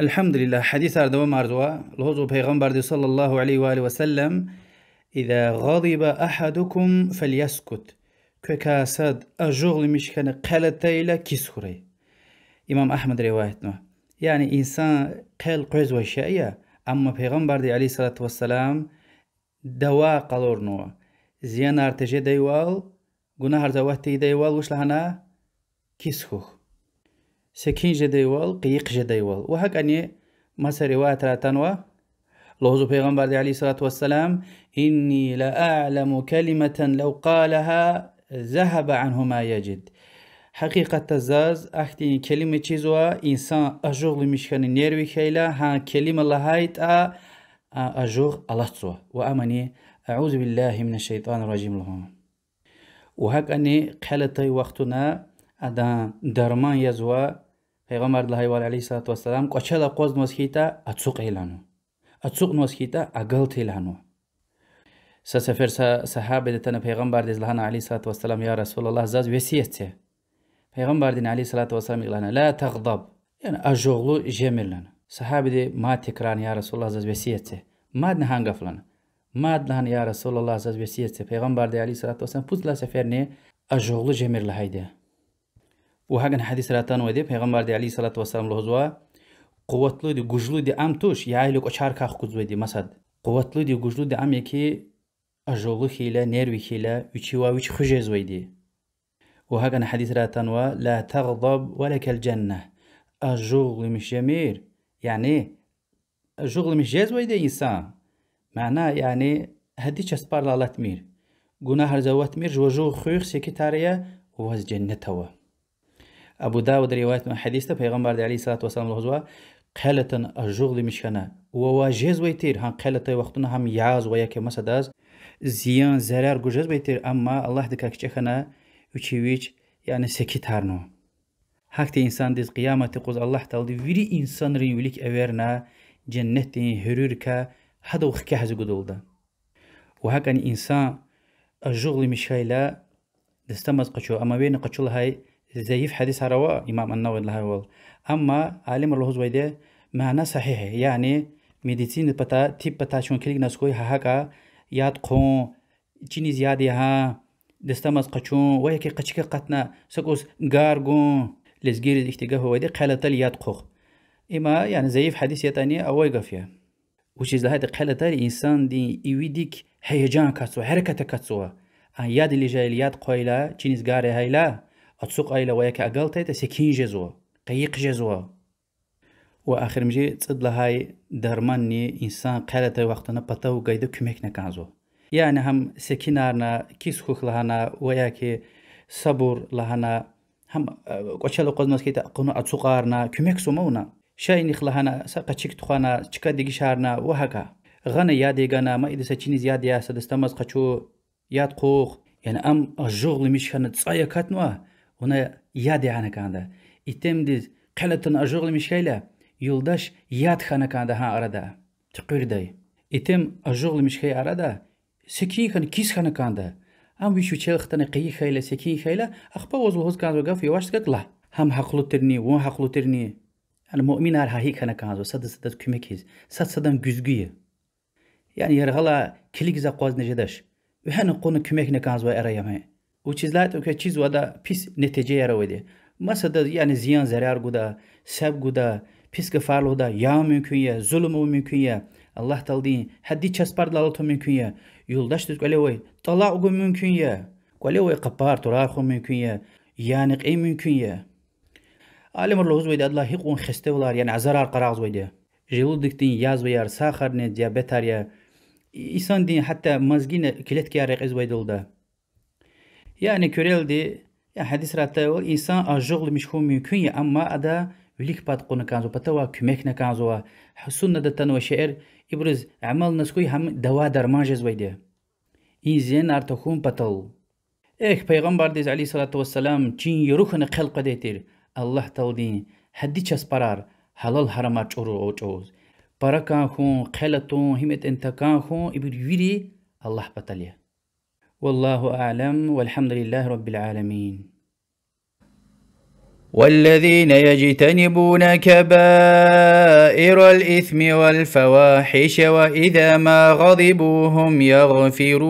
الحمد لله. حديث أردوما مارزوا الهوزو بيغمبر دي صلى الله عليه وآله وسلم: إذا غضب أحدكم فليسكت كاسد أجغل مشكن قلتيلا كسوري. إمام أحمد روايتنا يعني إنسان قل قيز وشائية، أما بيغمبر دي عليه الصلاة والسلام دواء قلورنوا زيان ارتجي ديوال گناه زواتي ديوال وش لهنا كسخوخ سكين جديوال قيق جديوال وهك أني مثل رواية راتنوا لوزو بيغمبر عليه الصلاة والسلام: إني لأعلم كلمة لو قالها ذهب عنه ما يجد. حقيقة الزاز أختي كلمة چيزوا إنسان أجوغ مشكن نيروي خيلا ها كلمة الله هايت أجوغ ألاتسوا وأمني أعوذ بالله من الشيطان الرجيم لهم. وهك أني قلتي وقتنا أدا درمان يزوا پیغمبر الله علیه الصلاة والسلام قچلا قوز نوسخیتا اتسوق ایلانو اتسوق نوسخیتا اگلت ایلانو سفر صحابه دتنا پیغمبر دزلهنا علیه الصلاة والسلام: يا رسول الله زاز وصیته پیغمبر دین علیه الصلاة والسلام ایلانه لا تغضب يعني اجوغلو جملنا صحابه دي ما تكران يا رسول الله زاز وصیته ما نهانغفلن ما دهن يا رسول الله زاز وصیته پیغمبر دی علیه الصلاة والسلام پوزلا سفرنه اجوغلو جمل هيده. وهاجن حديث راتان ودي پیغمبر دي عليه الصلاة والسلام لهزوا قوتلو دي گجلو دي ام توش يعيلو اچار كاخ قزوي دي مسد قوتلو دي گجلو دي ام يكي اجولو خيلا نيروي خيلا وچوا وچ خجزوي دي. وهاجن حديث راتان لا تغضب ولك الجنة. الجغل مش جميل يعني الجغل مش جزوي دي انسان معناه يعني هدي چسپار لالت مير گناه زوات مير جوجو خوخ سكتاريا وز جنتوا. أبو داود رواية من حديثة پیغمبر عليه الصلاة والسلام لهزوا قلتن الجغل مشكنا وواجهز ويتير هان قلتي وقتنا هم يعاز وياك مسداز زيان زرار گوجز ويتير أما الله دكاك چخنا وچيويچ يعني سكت هارنو هكتي إنسان ديز قيامة قوز الله تعالى ويري إنسان ريوليك أويرنا جنتي هروركا هذا وخكا هزو قدول وهكا إنسان الجغل مشكلا دستمز قشو أما بين قشو هاي زيف حديث روا إمام النووي الله. أما عالم الله زويده معنى صحيح يعني ميديسين بتا تيب بتا شون كليك نسكوي هاكا ياد قون چيني زيادة ها دستمز قچون ويكي قچك قطنا سكوس غارغون لزغير الاحتقاف هو دي قالتل ياد قوخ إما يعني زيف حديث يتاني أوي قفيا وشيز لهذا قالتل إنسان دي يويديك هيجان كاتسو حركة كاتسو ياد اللي جاي الياد قويلا چيني زغاري هايلا أتسوق أيلا وياك أقلتها سكين جزوة قيق جزوة. وآخر مجي تصد لهاي درماني إنسان قالته وقتنا بطاو قيدو كميك نكازو يعني هم سكينارنا كيس خوخ لهانا وياك صبر لهانا هم قوشالو قدناس كيتا قنو أتسوقارنا كميك سومونا شاي نخ لهانا ساقا چيك تخوانا چكا ديگي شارنا وهكا غانا يادي غانا ما إذا ساچيني زياد ياسا دستمز قچو ياد قوخ يعني أم الجغل مش كانت صايا كاتنوا هنا يادي عنا كاندا يتم دي قلتن أجغل مشكلة يلدش ياد خانا كاندا ها أرادا تقير داي يتم أجغل مشكلة أرادا سكين كان كيس خانا كاندا أم بيشو چل ختنا قيي خيلة سكين خيلة أخبا وزلوز كاندا وقف يواش تقل لا هم حقلو ترني وون حقلو ترني المؤمن هر هاي خانا كاندا صد كمكيز صدم گزگوية يعني يرغلا كليك زا قواز نجدش وهنا قونا كمك نكانز وإرايامه وچیز لات اوكي چیز ودا پيس نتيجه يرويدي مسد يعني زيان زرار غدا سب غدا پيس كفارلو دا يا ممكن يا ظلم ممكن يا الله تعالى حدي چسپار لالتو ممكن يا يولداش تقولي طلاق ممكن يا قولي قبار تراخو ممكن يا يعني اي ممكن يا عالم الله ويد الله يقون خستولار يعني عزرار قراغ ويد جلودكتين ياز ويار ساخر نه ديابيتار يا انسان دين حتى مزگين كلت كيارق از ويدولدا يعني كوريل دي يعني حديث راتاول إنسان أجغل مش هو ممكن أما أدا وليك بات قونا كانزو بتوا كميك نكانزو حسون ندتن وشعر إبرز عمل نسكوي هم دوا درماجز ويده إن زين أرتخون بطل إيك پیغمبر ديز عليه الصلاة والسلام چين يروخن خلق ديتير الله تولدين حدي چس برار حلال حرامات چورو أو چوز بركان خون خلطون همت انتكان خون إبر يري الله بطليه. والله أعلم والحمد لله رب العالمين. والذين يجتنبون كبائر الإثم والفواحش وإذا ما غضبوا هم يغفرون.